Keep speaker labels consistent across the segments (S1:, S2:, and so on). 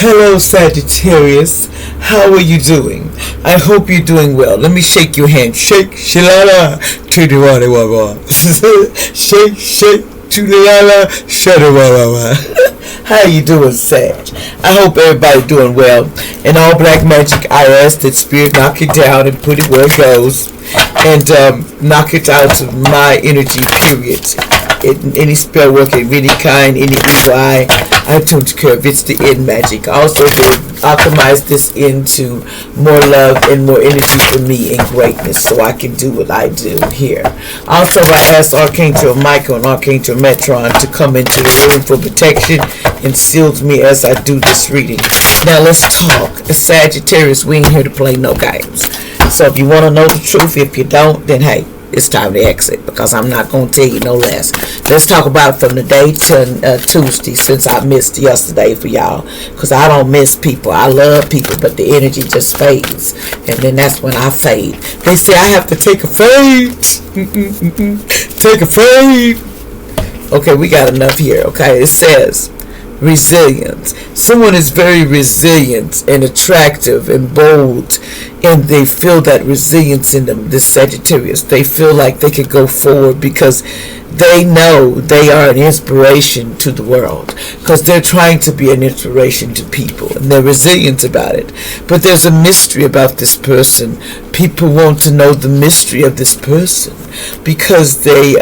S1: Hello, Sagittarius. How are you doing? I hope you're doing well. Let me shake your hand. Shake, shilala, chudawadawawa. Shake, shake, chudalala, shadawawa. How you doing, Sag? I hope everybody doing well. In all black magic, I ask that Spirit knock it down and put it where it goes. And knock it out of my energy, period. Any spell work of any kind, any evil eye, I don't care if it's the end magic. Also, they alchemize this into more love and more energy for me and greatness, so I can do what I do here. Also, I asked Archangel Michael and Archangel Metron to come into the room for protection and shield me as I do this reading. Now, let's talk. It's Sagittarius. We ain't here to play no games. So if you want to know the truth, if you don't, then hey, it's time to exit, because I'm not going to tell you no less. Let's talk about from the day to Tuesday, since I missed yesterday for y'all, because I don't miss people. I love people, but the energy just fades, and then that's when I fade. They say I have to take a fade. Take a fade. Okay, we got enough here. Okay, it says resilience. Someone is very resilient and attractive and bold, and they feel that resilience in them. This Sagittarius, they feel like they could go forward because they know they are an inspiration to the world, because they're trying to be an inspiration to people, and they're resilient about it. But there's a mystery about this person. People want to know the mystery of this person because they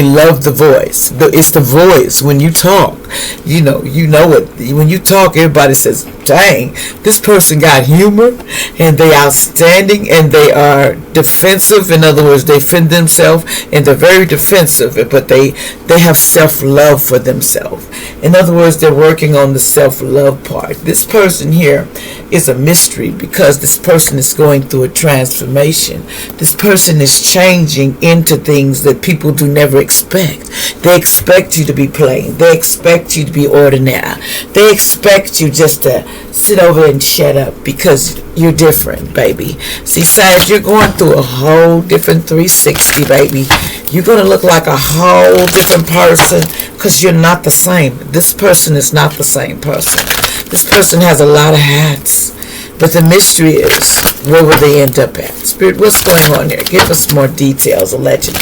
S1: love the voice. It's the voice when you talk. You know it. When you talk, everybody says, dang, this person got humor, and they outstanding, and they are defensive. In other words, they defend themselves, and they're very defensive, but they have self-love for themselves. In other words, they're working on the self-love part. This person here is a mystery because this person is going through a transformation. This person is changing into things that people do never expect. They expect you to be plain. They expect you to be ordinary. They expect you just to sit over and shut up because you're different, baby. See, Sag, you're going through a whole different 360, baby. You're going to look like a whole different person because you're not the same. This person is not the same person. This person has a lot of hats. But the mystery is, where will they end up at? Spirit, what's going on here? Give us more details, allegedly,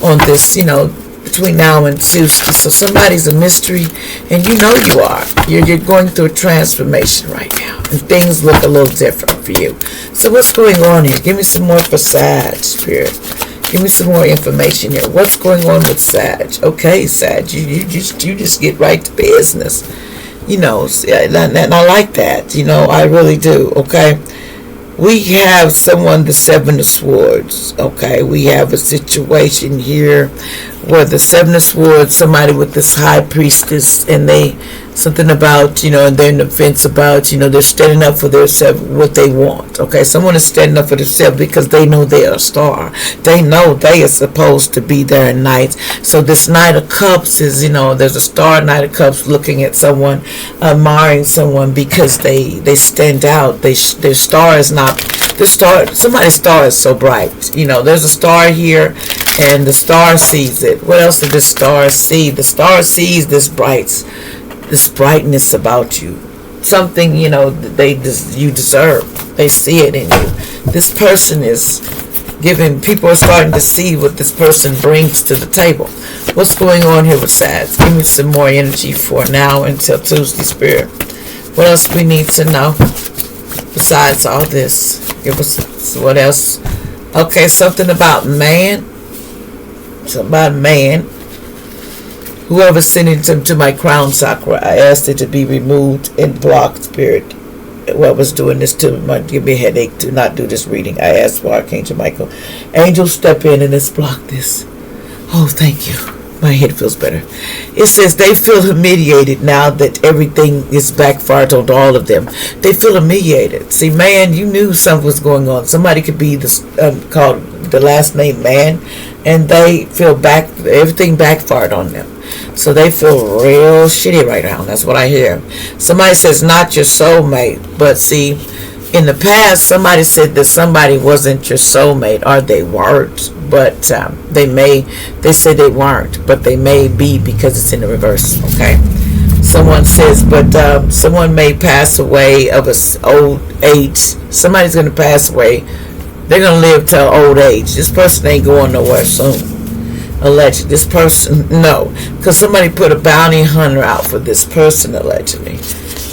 S1: on this, between now and Tuesday. So somebody's a mystery, and you know you are. You're going through a transformation right now, and things look a little different for you. So what's going on here? Give me some more for Sag, Spirit. Give me some more information here. What's going on with Sag? Okay, Sag, you just get right to business. And I like that. I really do. Okay. We have someone, the Seven of Swords. Okay. We have a situation here where the Seven of Swords, somebody with this high priestess, and something about, and they're in the fence about, they're standing up for themselves, what they want. Okay, someone is standing up for themselves because they know they are a star. They know they are supposed to be there at night. So this Knight of Cups is, there's a star Knight of Cups looking at someone, admiring someone because they stand out. Their star is not, somebody's star is so bright. There's a star here, and the star sees it. What else did the star see? The star sees this brightness about you. Something, you deserve. They see it in you. This person is giving, people are starting to see what this person brings to the table. What's going on here with Sag? Give me some more energy for now until Tuesday, Spirit. What else we need to know besides all this? Give us what else? Okay, something about man. Something about man. Whoever sent it to my crown chakra, I asked it to be removed and blocked, Spirit. Whoever's doing this to me might give me a headache. Do not do this reading. I asked for Archangel Michael. Angel, step in and let's block this. Oh, thank you. My head feels better. It says they feel humiliated now that everything is backfired on all of them. They feel humiliated. See, man, you knew something was going on. Somebody could be this called the last name Man, and they feel everything backfired on them. So they feel real shitty right now. That's what I hear. Somebody says not your soulmate, but see, in the past, somebody said that somebody wasn't your soulmate, or they weren't, but they said they weren't, but they may be because it's in the reverse. Okay, someone says, but someone may pass away of old age. Somebody's going to pass away. They're going to live till old age. This person ain't going nowhere soon. Allegedly. This person, no. Because somebody put a bounty hunter out for this person, allegedly.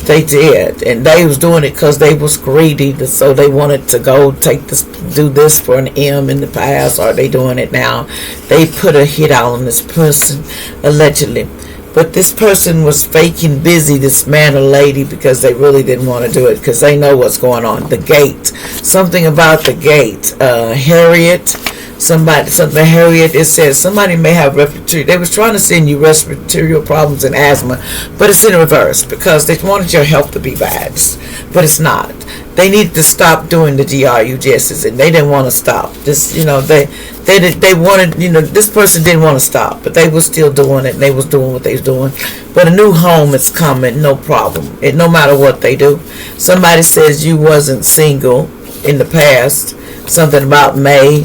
S1: They did. And they was doing it because they was greedy. So they wanted to go take this, do this for an M in the past. Or they doing it now. They put a hit out on this person, allegedly. But this person was faking busy, this man or lady, because they really didn't want to do it, because they know what's going on. The gate. Something about the gate. Harriet. Something Harriet, it says somebody may have respiratory. They was trying to send you respiratory problems and asthma, but it's in reverse, because they wanted your health to be bad, but it's not. They needed to stop doing the GRUGSs, and they didn't want to stop. This, you know, they wanted, you know, this person didn't want to stop, but they was still doing it, and they was doing what they was doing. But a new home is coming, no problem. No matter what they do. Somebody says you wasn't single in the past. Something about May.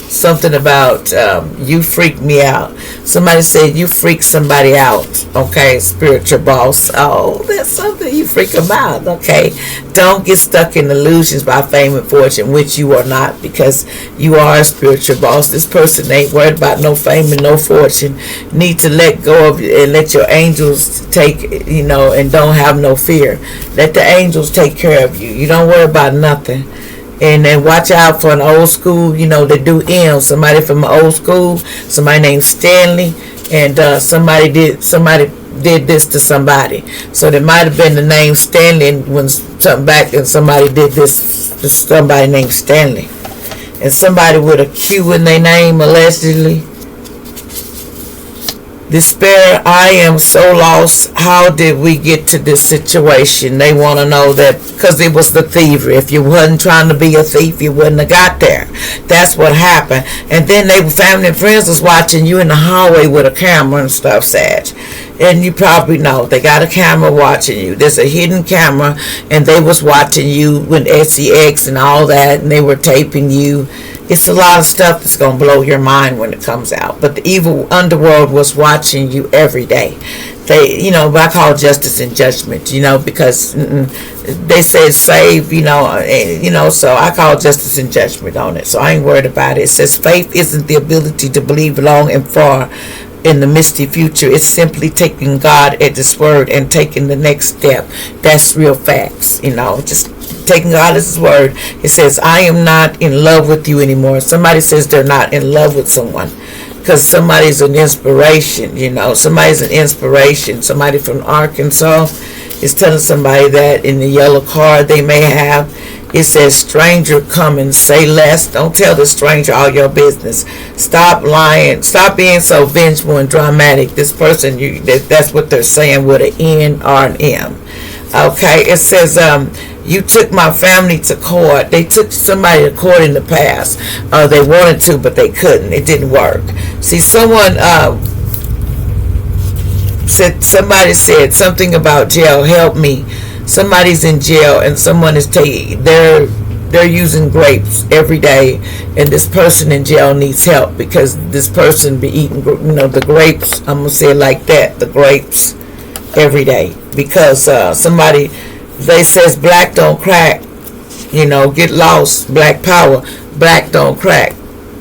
S1: Something about you freaked me out. Somebody said you freak somebody out. Okay, spiritual boss. Oh, that's something, you freak them out. Okay, don't get stuck in illusions by fame and fortune, which you are not, because you are a spiritual boss. This person ain't worried about no fame and no fortune. Need to let go of and let your angels take, you know, and don't have no fear. Let the angels take care of you. You don't worry about nothing. And then watch out for an old school, you know, they do M. Somebody from an old school, somebody named Stanley, and somebody did this to somebody. So there might have been the name Stanley when something back, and somebody did this to somebody named Stanley. And somebody with a Q in their name, allegedly. Despair, I am so lost. How did we get to this situation? They want to know that, because it was the thievery. If you wasn't trying to be a thief, you wouldn't have got there. That's what happened. And then they were family and friends was watching you in the hallway with a camera and stuff, Sag. And you probably know they got a camera watching you. There's a hidden camera, and they was watching you with SEX and all that, and they were taping you. It's a lot of stuff that's going to blow your mind when it comes out. But the evil underworld was watching you every day. They, you know, I call justice and judgment, you know, because they said save, you know, so I call justice and judgment on it. So I ain't worried about it. It says faith isn't the ability to believe long and far in the misty future. It's simply taking God at His word and taking the next step. That's real facts, you know, just taking God at His word. It says, I am not in love with you anymore. Somebody says they're not in love with someone because somebody's an inspiration, you know. Somebody's an inspiration. Somebody from Arkansas is telling somebody that in the yellow card they may have. It says, stranger, come and say less. Don't tell the stranger all your business. Stop lying. Stop being so vengeful and dramatic. This person, that's what they're saying with an N or an M. Okay, it says, you took my family to court. They took somebody to court in the past. They wanted to, but they couldn't. It didn't work. See, somebody said something about jail. Help me. Somebody's in jail, and someone is they're using grapes every day, and this person in jail needs help because this person be eating, you know, the grapes. I'm gonna say it like that, the grapes every day, because somebody, they says black don't crack, you know, get lost, black power, black don't crack,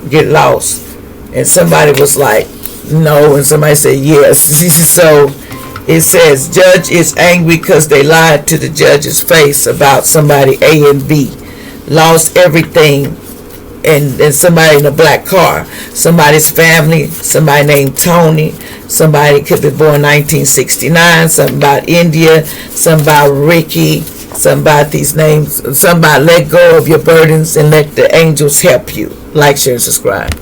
S1: get lost. And somebody was like no, and somebody said yes. So it says judge is angry because they lied to the judge's face about somebody A and B, lost everything. And somebody in a black car, somebody's family, somebody named Tony, somebody could be born 1969, something about India, something about Ricky, something about these names, something about let go of your burdens and let the angels help you. Like, share, and subscribe.